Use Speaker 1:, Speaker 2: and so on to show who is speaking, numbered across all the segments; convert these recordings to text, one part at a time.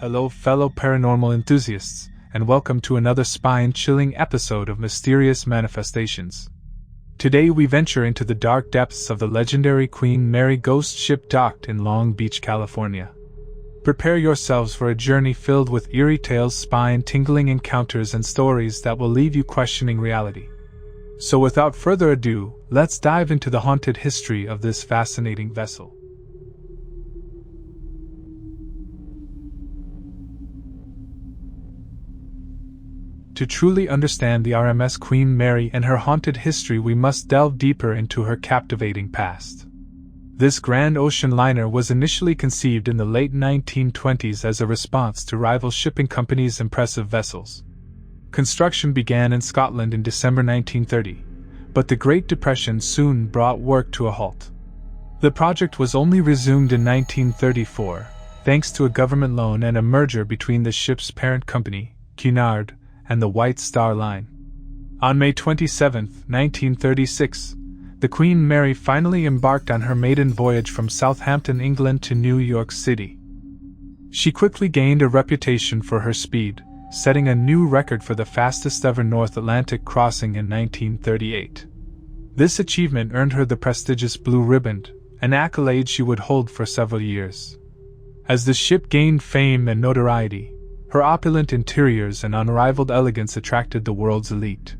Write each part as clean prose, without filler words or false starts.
Speaker 1: Hello, fellow paranormal enthusiasts, and welcome to another spine-chilling episode of Mysterious Manifestations. Today we venture into the dark depths of the legendary Queen Mary ghost ship docked in Long Beach, California. Prepare yourselves for a journey filled with eerie tales, spine-tingling encounters, and stories that will leave you questioning reality. So without further ado, let's dive into the haunted history of this fascinating vessel. To truly understand the RMS Queen Mary and her haunted history, we must delve deeper into her captivating past. This grand ocean liner was initially conceived in the late 1920s as a response to rival shipping companies' impressive vessels. Construction began in Scotland in December 1930, but the Great Depression soon brought work to a halt. The project was only resumed in 1934, thanks to a government loan and a merger between the ship's parent company, Cunard, and the White Star Line. On May 27, 1936, the Queen Mary finally embarked on her maiden voyage from Southampton, England to New York City. She quickly gained a reputation for her speed, setting a new record for the fastest ever North Atlantic crossing in 1938. This achievement earned her the prestigious Blue Ribbon, an accolade she would hold for several years. As the ship gained fame and notoriety, her opulent interiors and unrivaled elegance attracted the world's elite.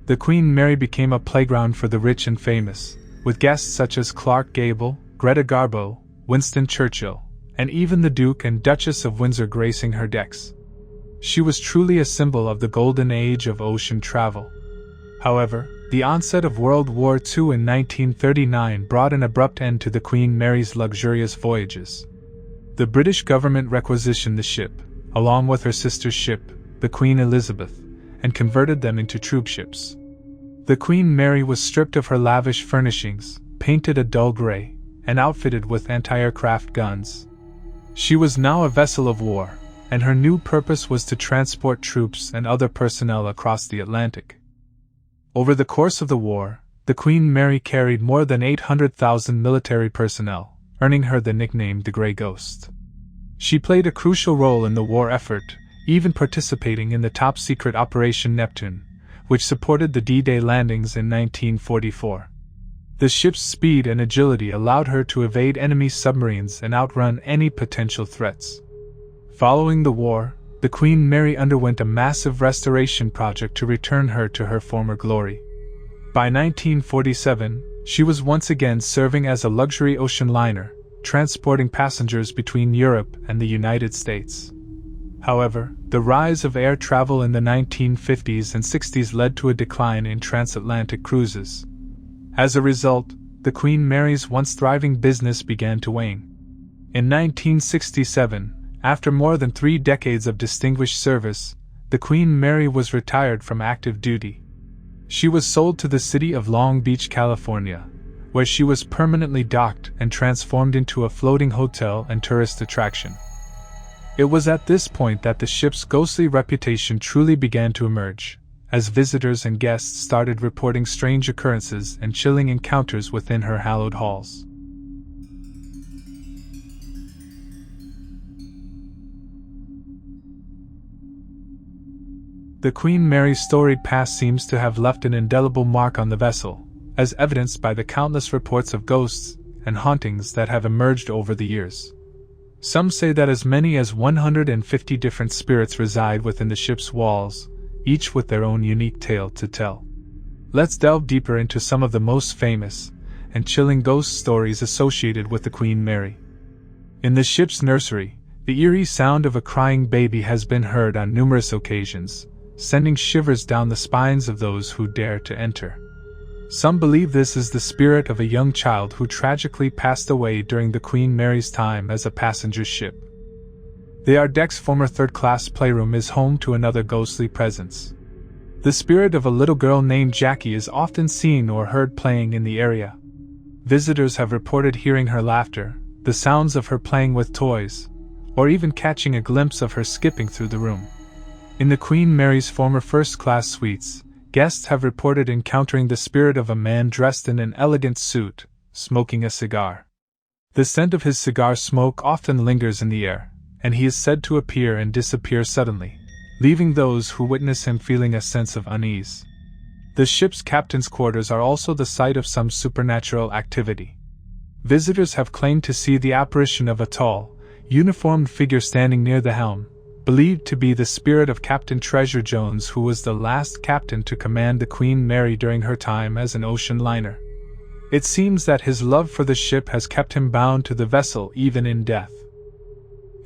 Speaker 1: The Queen Mary became a playground for the rich and famous, with guests such as Clark Gable, Greta Garbo, Winston Churchill, and even the Duke and Duchess of Windsor gracing her decks. She was truly a symbol of the golden age of ocean travel. However, the onset of World War II in 1939 brought an abrupt end to the Queen Mary's luxurious voyages. The British government requisitioned the ship, along with her sister ship, the Queen Elizabeth, and converted them into troop ships. The Queen Mary was stripped of her lavish furnishings, painted a dull gray, and outfitted with anti-aircraft guns. She was now a vessel of war, and her new purpose was to transport troops and other personnel across the Atlantic. Over the course of the war, the Queen Mary carried more than 800,000 military personnel, earning her the nickname the Grey Ghost. She played a crucial role in the war effort, even participating in the top-secret Operation Neptune, which supported the D-Day landings in 1944. The ship's speed and agility allowed her to evade enemy submarines and outrun any potential threats. Following the war, the Queen Mary underwent a massive restoration project to return her to her former glory. By 1947, she was once again serving as a luxury ocean liner, transporting passengers between Europe and the United States. However, the rise of air travel in the 1950s and 60s led to a decline in transatlantic cruises. As a result, the Queen Mary's once thriving business began to wane. In 1967, after more than 3 decades of distinguished service, the Queen Mary was retired from active duty. She was sold to the city of Long Beach, California, where she was permanently docked and transformed into a floating hotel and tourist attraction. It was at this point that the ship's ghostly reputation truly began to emerge, as visitors and guests started reporting strange occurrences and chilling encounters within her hallowed halls. The Queen Mary's storied past seems to have left an indelible mark on the vessel, as evidenced by the countless reports of ghosts and hauntings that have emerged over the years. Some say that as many as 150 different spirits reside within the ship's walls, each with their own unique tale to tell. Let's delve deeper into some of the most famous and chilling ghost stories associated with the Queen Mary. In the ship's nursery, the eerie sound of a crying baby has been heard on numerous occasions, sending shivers down the spines of those who dare to enter. Some believe this is the spirit of a young child who tragically passed away during the Queen Mary's time as a passenger ship. The Ardek's former third-class playroom is home to another ghostly presence. The spirit of a little girl named Jackie is often seen or heard playing in the area. Visitors have reported hearing her laughter, the sounds of her playing with toys, or even catching a glimpse of her skipping through the room. In the Queen Mary's former first-class suites, guests have reported encountering the spirit of a man dressed in an elegant suit, smoking a cigar. The scent of his cigar smoke often lingers in the air, and he is said to appear and disappear suddenly, leaving those who witness him feeling a sense of unease. The ship's captain's quarters are also the site of some supernatural activity. Visitors have claimed to see the apparition of a tall, uniformed figure standing near the helm, believed to be the spirit of Captain Treasure Jones, who was the last captain to command the Queen Mary during her time as an ocean liner. It seems that his love for the ship has kept him bound to the vessel even in death.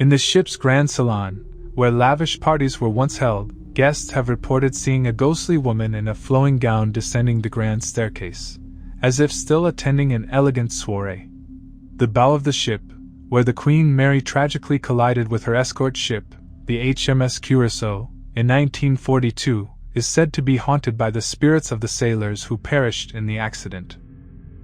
Speaker 1: In the ship's grand salon, where lavish parties were once held, guests have reported seeing a ghostly woman in a flowing gown descending the grand staircase, as if still attending an elegant soiree. The bow of the ship, where the Queen Mary tragically collided with her escort ship, the HMS Curacao, in 1942, is said to be haunted by the spirits of the sailors who perished in the accident.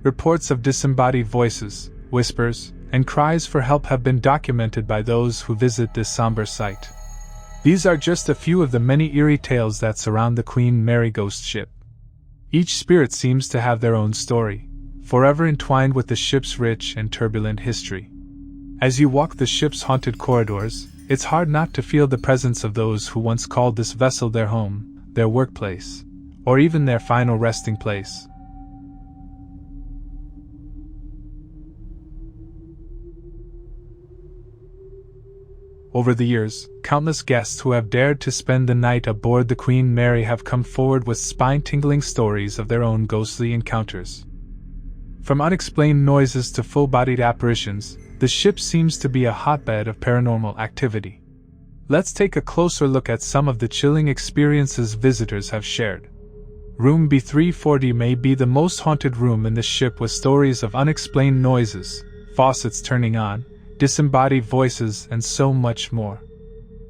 Speaker 1: Reports of disembodied voices, whispers, and cries for help have been documented by those who visit this somber site. These are just a few of the many eerie tales that surround the Queen Mary ghost ship. Each spirit seems to have their own story, forever entwined with the ship's rich and turbulent history. As you walk the ship's haunted corridors, it's hard not to feel the presence of those who once called this vessel their home, their workplace, or even their final resting place. Over the years, countless guests who have dared to spend the night aboard the Queen Mary have come forward with spine-tingling stories of their own ghostly encounters. From unexplained noises to full-bodied apparitions, the ship seems to be a hotbed of paranormal activity. Let's take a closer look at some of the chilling experiences visitors have shared. Room B340 may be the most haunted room in the ship, with stories of unexplained noises, faucets turning on, disembodied voices, and so much more.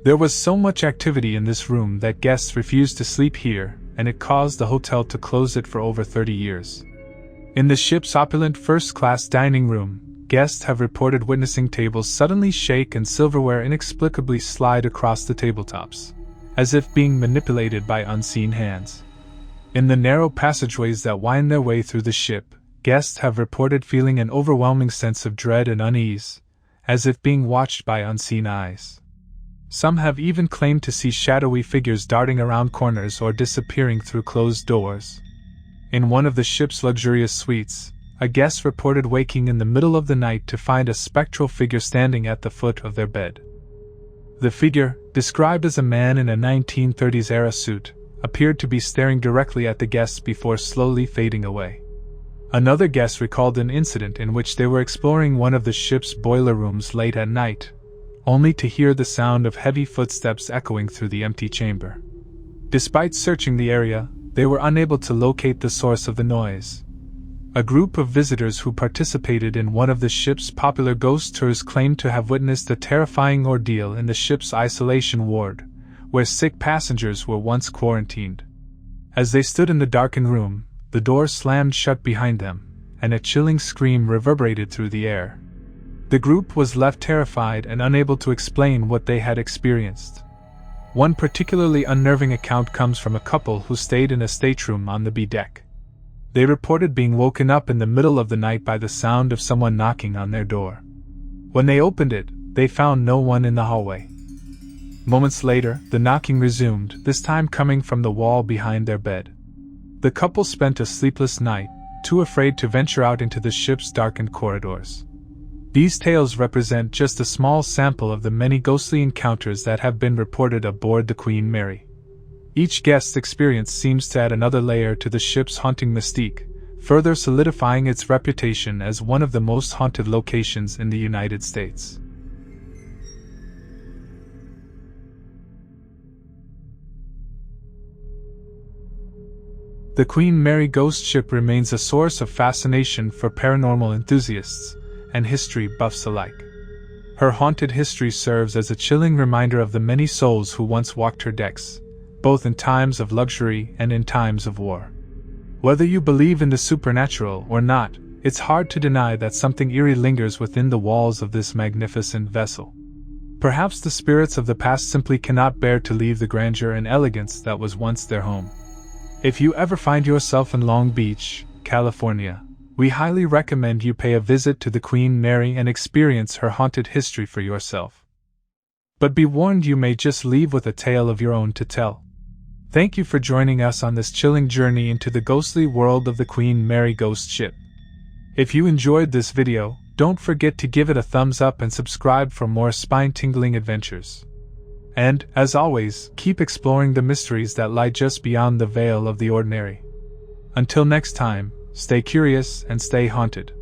Speaker 1: There was so much activity in this room that guests refused to sleep here, and it caused the hotel to close it for over 30 years. In the ship's opulent first-class dining room, guests have reported witnessing tables suddenly shake and silverware inexplicably slide across the tabletops, as if being manipulated by unseen hands. In the narrow passageways that wind their way through the ship, guests have reported feeling an overwhelming sense of dread and unease, as if being watched by unseen eyes. Some have even claimed to see shadowy figures darting around corners or disappearing through closed doors. In one of the ship's luxurious suites, a guest reported waking in the middle of the night to find a spectral figure standing at the foot of their bed. The figure, described as a man in a 1930s-era suit, appeared to be staring directly at the guests before slowly fading away. Another guest recalled an incident in which they were exploring one of the ship's boiler rooms late at night, only to hear the sound of heavy footsteps echoing through the empty chamber. Despite searching the area, they were unable to locate the source of the noise. A group of visitors who participated in one of the ship's popular ghost tours claimed to have witnessed a terrifying ordeal in the ship's isolation ward, where sick passengers were once quarantined. As they stood in the darkened room, the door slammed shut behind them, and a chilling scream reverberated through the air. The group was left terrified and unable to explain what they had experienced. One particularly unnerving account comes from a couple who stayed in a stateroom on the B deck. They reported being woken up in the middle of the night by the sound of someone knocking on their door. When they opened it, they found no one in the hallway. Moments later, the knocking resumed, this time coming from the wall behind their bed. The couple spent a sleepless night, too afraid to venture out into the ship's darkened corridors. These tales represent just a small sample of the many ghostly encounters that have been reported aboard the Queen Mary. Each guest's experience seems to add another layer to the ship's haunting mystique, further solidifying its reputation as one of the most haunted locations in the United States. The Queen Mary ghost ship remains a source of fascination for paranormal enthusiasts and history buffs alike. Her haunted history serves as a chilling reminder of the many souls who once walked her decks, both in times of luxury and in times of war. Whether you believe in the supernatural or not, it's hard to deny that something eerie lingers within the walls of this magnificent vessel. Perhaps the spirits of the past simply cannot bear to leave the grandeur and elegance that was once their home. If you ever find yourself in Long Beach, California, we highly recommend you pay a visit to the Queen Mary and experience her haunted history for yourself. But be warned, you may just leave with a tale of your own to tell. Thank you for joining us on this chilling journey into the ghostly world of the Queen Mary ghost ship. If you enjoyed this video, don't forget to give it a thumbs up and subscribe for more spine-tingling adventures. And, as always, keep exploring the mysteries that lie just beyond the veil of the ordinary. Until next time, stay curious and stay haunted.